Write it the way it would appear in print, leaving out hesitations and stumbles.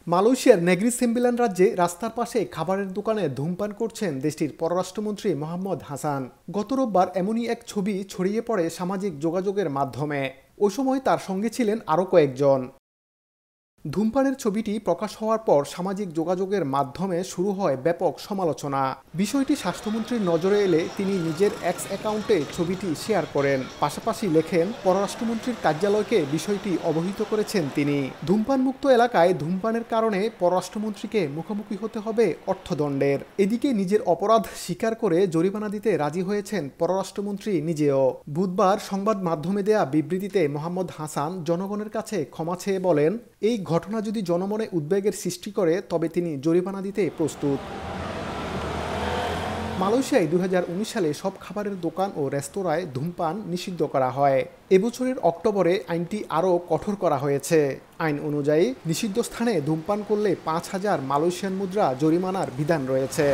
মালয়েশিয়ার নেগ্রি সেম্বিলান রাজ্যে রাস্তার পাশে খাবারের দোকানে ধূমপান করছেন দেশটির পররাষ্ট্রমন্ত্রী মোহাম্মদ হাসান। গত রোববার এমনই এক ছবি ছড়িয়ে পড়ে সামাজিক যোগাযোগের মাধ্যমে। ওই সময় তার সঙ্গে ছিলেন আরও কয়েকজন। ধূমপানের ছবিটি প্রকাশ হওয়ার পর সামাজিক যোগাযোগের মাধ্যমে শুরু হয় ব্যাপক সমালোচনা। বিষয়টি স্বাস্থ্যমন্ত্রীর নজরে এলে তিনি নিজের এক্স অ্যাকাউন্টে ছবিটি শেয়ার করেন। পাশাপাশি লেখেন, পররাষ্ট্রমন্ত্রীর কার্যালয়কে বিষয়টি অবহিত করেছেন তিনি। ধূমপানমুক্ত এলাকায় ধূমপানের কারণে পররাষ্ট্রমন্ত্রীকে মুখোমুখি হতে হবে অর্থদণ্ডের। এদিকে নিজের অপরাধ স্বীকার করে জরিমানা দিতে রাজি হয়েছেন পররাষ্ট্রমন্ত্রী নিজেও। বুধবার সংবাদ মাধ্যমে দেয়া বিবৃতিতে মোহাম্মদ হাসান জনগণের কাছে ক্ষমা চেয়ে বলেন, এই ঘটনা যদি জনমনে উদ্বেগের সৃষ্টি করে তবে তিনি জরিমানা দিতে প্রস্তুত। মালয়েশিয়ায় 2019 সালে সব খাবারের দোকান ও রেস্তোরাঁয় ধূমপান নিষিদ্ধ করা হয়। এবছরের অক্টোবরে আইনটি আরও কঠোর করা হয়েছে। আইন অনুযায়ী নিষিদ্ধ স্থানে ধূমপান করলে 5,000 মালয়েশিয়ান মুদ্রা জরিমানার বিধান রয়েছে।